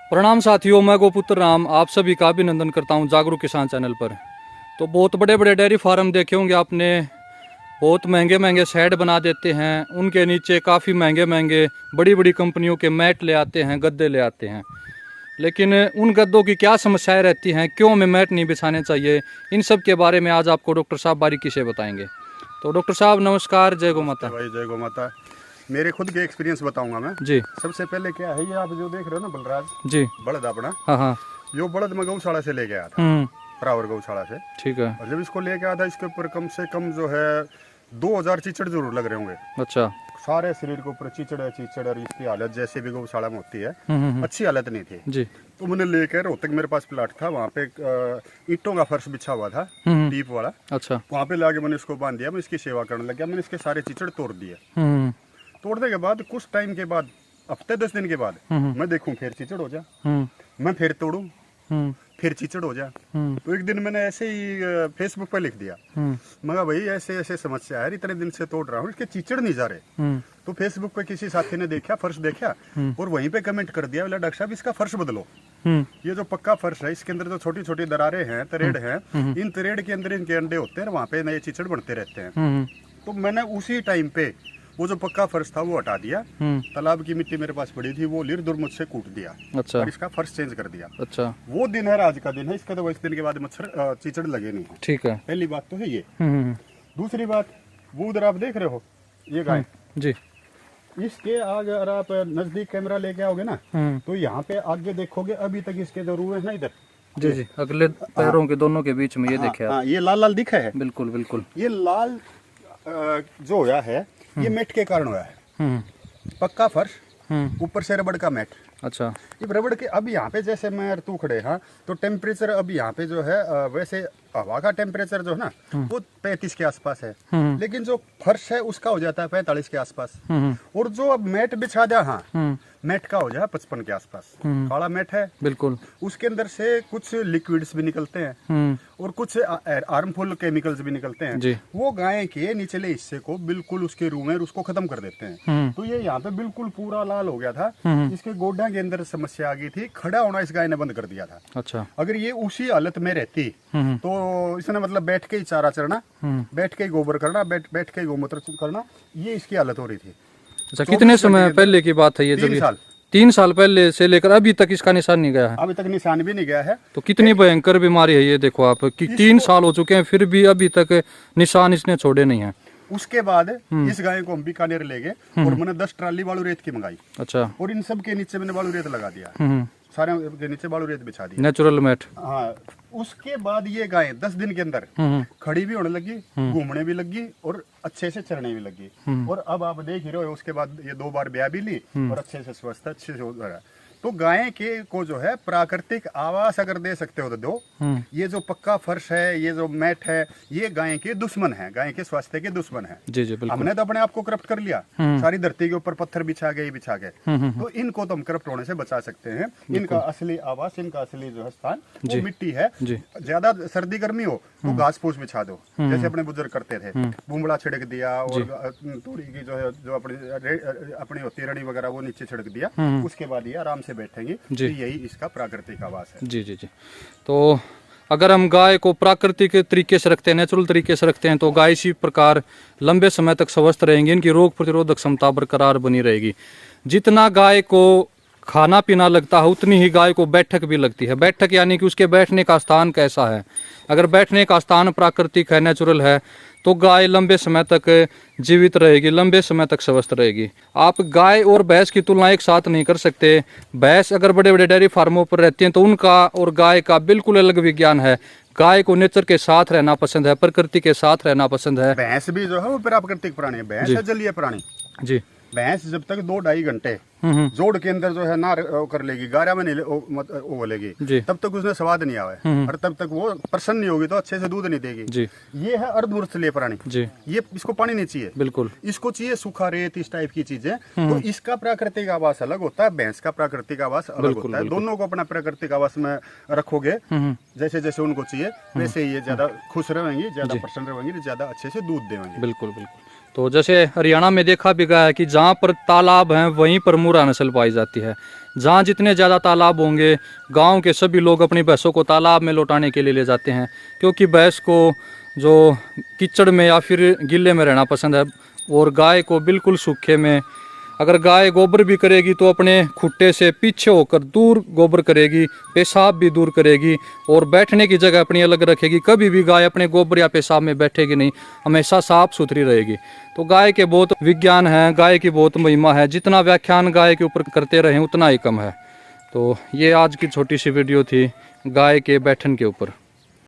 प्रणाम साथियों, मैं गोपुत्र राम आप सभी का अभिनंदन करता हूं जागरूक किसान चैनल पर। तो बहुत बड़े बड़े डेयरी फार्म देखे होंगे आपने, बहुत महंगे महंगे शेड बना देते हैं, उनके नीचे काफ़ी महंगे महंगे बड़ी बड़ी कंपनियों के मैट ले आते हैं, गद्दे ले आते हैं। लेकिन उन गद्दों की क्या समस्याएं रहती हैं, क्यों हमें मैट नहीं बिछाने चाहिए, इन सब के बारे में आज आपको डॉक्टर साहब बारीकी से बताएंगे। तो डॉक्टर साहब नमस्कार, जय गौ माता। भाई जय गौ माता। मेरे खुद के एक्सपीरियंस बताऊंगा मैं जी। सबसे पहले क्या है, ये आप जो देख रहे हो ना बलराज जी, बड़द अपना, हाँ हाँ, यो बड़द मैं गौशाला से लेके आया था, प्रावर गौशाला से। ठीक है। और जब इसको लेके आया था, इसके ऊपर कम से कम जो है 2000 चीचड़ जरूर लग रहे होंगे। अच्छा। सारे शरीर के ऊपर चीचड़ और इसकी हालत जैसे भी गौशाला में होती है, अच्छी हालत नहीं थी जी। तो मैंने लेकर रोहतक, मेरे पास प्लाट था, वहाँ पे ईंटों का फर्श बिछा हुआ था, डीप वाला। अच्छा। वहाँ पे लाके मैंने इसको बांध दिया, मैं इसकी सेवा करने लग गया। मैंने इसके सारे चीचड़ तोड़ दिए। तोड़ने के बाद कुछ टाइम के बाद, हफ्ते 10 दिन के बाद मैं देखूं फिर चीचड़ हो जा, मैं फिर तोड़ूं, फिर चीचड़ हो जा। तो एक दिन मैंने ऐसे ही फेसबुक पर लिख दिया, मगर भाई ऐसे ऐसे समस्या है, इतने दिन से तोड़ रहा हूँ, इसके चीचड़ नहीं जा रहे। तो फेसबुक पे किसी साथी ने देखा, फर्श देखा और वहीं पे कमेंट कर दिया, बोला डॉक्टर साहब इसका फर्श बदलो। ये जो पक्का फर्श है, इसके अंदर जो छोटी छोटी दरारें हैं, तरेड़ हैं, इन तरेड़ के अंदर इनके अंडे होते हैं, वहाँ पे नए चीचड़ बनते रहते हैं। तो मैंने उसी टाइम पे वो जो पक्का फर्श था वो हटा दिया, तालाब की मिट्टी मेरे पास पड़ी थी, वो लिर मुझसे कूट दिया। अच्छा। और इसका फर्श चेंज कर दिया। अच्छा। वो दिन है, आज का दिन है, इसका तो 22 दिन के बाद मच्छर चीचड़ लगे नहीं है। ठीक है, पहली बात तो है ये। दूसरी बात, वो उधर आप देख रहे हो ये गाय जी, इसके आगे अगर आप नजदीक कैमरा लेके आओगे ना, तो यहाँ पे आगे देखोगे, अभी तक इसके जो रूह है ना इधर, जी जी, अगले पैरों के दोनों के बीच में ये देखे, ये लाल लाल दिखा है। बिल्कुल बिल्कुल। ये लाल जो होया है, ये मैट के कारण हुआ है। पक्का फर्श, ऊपर से रबड़ का मैट। अच्छा। ये रबड़ के, अब यहाँ पे जैसे मैं और तू खड़े, हाँ, तो टेम्परेचर अब यहाँ पे जो है, वैसे हवा का टेम्परेचर जो है ना वो 35 के आसपास है, लेकिन जो फर्श है उसका हो जाता है 45 के आसपास। और जो अब मैट बिछा दिया, हाँ, मैट का हो जाए 55 के आसपास। काला मैट है बिल्कुल, उसके अंदर से कुछ लिक्विड्स भी निकलते हैं और कुछ हार्मफुल केमिकल्स भी निकलते हैं, वो गाय के निचले हिस्से को बिल्कुल उसके रूम में उसको खत्म कर देते हैं। तो ये यहाँ पे बिल्कुल पूरा लाल हो गया था, इसके गोड्डा के अंदर समस्या आ गई थी, खड़ा होना इस गाय ने बंद कर दिया था। अच्छा। अगर ये उसी हालत में रहती तो इसने मतलब बैठ के ही चारा चरना, बैठ के ही गोबर करना, बैठ के ही गोमूत्र करना, ये इसकी हालत हो रही थी। अच्छा, कितने समय पहले की बात है ये? 3 साल, 3 साल पहले से लेकर अभी तक इसका निशान नहीं गया है? अभी तक निशान भी नहीं गया है। तो कितनी भयंकर बीमारी है ये, देखो आप कि 3 साल हो चुके हैं फिर भी अभी तक निशान इसने छोड़े नहीं है। उसके बाद इस गाय को हम बीकानेर ले गए और मैंने 10 ट्राली बालू रेत की मंगाई। अच्छा। और इन सब के नीचे मैंने बालू रेत लगा दिया, सारे के नीचे बालू रेत बिछा दी, नेचुरल मैट। हाँ। उसके बाद ये गाय 10 दिन के अंदर खड़ी भी होने लगी, घूमने भी लगी और अच्छे से चरने भी लगी। और अब आप देख ही रहे हो, उसके बाद ये 2 बार ब्याह भी ली और अच्छे से स्वस्थ, अच्छे से हो रहा। तो गाय के को जो है प्राकृतिक आवास अगर दे सकते हो तो दो। ये जो पक्का फर्श है, ये जो मैट है, ये गाय के दुश्मन है, गाय के स्वास्थ्य के दुश्मन है। जी जी, हमने तो अपने आप को करप्ट कर लिया, सारी धरती के ऊपर पत्थर बिछा गए तो इनको तो हम करप्ट होने से बचा सकते हैं। इनका असली आवास, इनका असली जो है स्थान वो मिट्टी है। ज्यादा सर्दी गर्मी हो तो घास फूस बिछा दो, जैसे अपने बुजुर्ग करते थे, बुमड़ा छिड़क दिया और तूड़ी की जो है, जो अपनी होती है रड़ी वगैरह, वो नीचे छिड़क दिया, उसके बाद ये आराम से बैठेंगे। तो यही इसका प्राकृतिक आवास है। जी जी जी। तो अगर हम गाय को प्राकृतिक तरीके से रखते हैं, नेचुरल तरीके से रखते हैं, तो गाय इसी प्रकार लंबे समय तक स्वस्थ रहेंगी, इनकी रोग प्रतिरोधक क्षमता बरकरार बनी रहेगी। जितना गाय को खाना पीना लगता है उतनी ही गाय को बैठक भी लगती है। बैठक यानी कि उसके बैठने का स्थान कैसा है। अगर बैठने का स्थान प्राकृतिक है, नेचुरल है, तो गाय लंबे समय तक जीवित रहेगी, लंबे समय तक स्वस्थ रहेगी। आप गाय और भैंस की तुलना एक साथ नहीं कर सकते। भैंस अगर बड़े बड़े डेयरी फार्मों पर रहती हैं तो उनका और गाय का बिल्कुल अलग विज्ञान है। गाय को नेचर के साथ रहना पसंद है, प्रकृति के साथ रहना पसंद है। भैंस भी जो है वो प्राकृतिक प्राणी है, भैंस है जलीय प्राणी। जी। भैंस जब तक 2-2.5 घंटे जोड़ के अंदर जो है ना कर लेगी, गारा में नहीं बोलेगी, तब तक उसने स्वाद नहीं आवे और तब तक वो प्रसन्न नहीं होगी, तो अच्छे से दूध नहीं देगी। ये है अर्धमूर्छलीय प्राणी, ये इसको पानी नहीं चाहिए, बिल्कुल इसको चाहिए सूखा रेत, इस टाइप की चीजें। तो इसका प्राकृतिक आवास अलग होता है, भैंस का प्राकृतिक आवास अलग होता है। दोनों को अपना प्राकृतिक आवास में रखोगे, जैसे जैसे उनको चाहिए वैसे ये ज्यादा खुश रहेंगी, ज्यादा प्रसन्न रहेंगी, ज्यादा अच्छे से दूध देंगे। बिल्कुल बिल्कुल। तो जैसे हरियाणा में देखा भी गया है कि जहाँ पर तालाब हैं वहीं पर मुर्रा नस्ल पाई जाती है। जहाँ जितने ज़्यादा तालाब होंगे गांव के सभी लोग अपनी भैंसों को तालाब में लौटाने के लिए ले जाते हैं, क्योंकि भैंस को जो कीचड़ में या फिर गिल्ले में रहना पसंद है, और गाय को बिल्कुल सूखे में। अगर गाय गोबर भी करेगी तो अपने खुट्टे से पीछे होकर दूर गोबर करेगी, पेशाब भी दूर करेगी, और बैठने की जगह अपनी अलग रखेगी। कभी भी गाय अपने गोबर या पेशाब में बैठेगी नहीं, हमेशा साफ सुथरी रहेगी। तो गाय के बहुत विज्ञान है, गाय की बहुत महिमा है, जितना व्याख्यान गाय के ऊपर करते रहें उतना ही कम है। तो ये आज की छोटी सी वीडियो थी गाय के बैठन के ऊपर।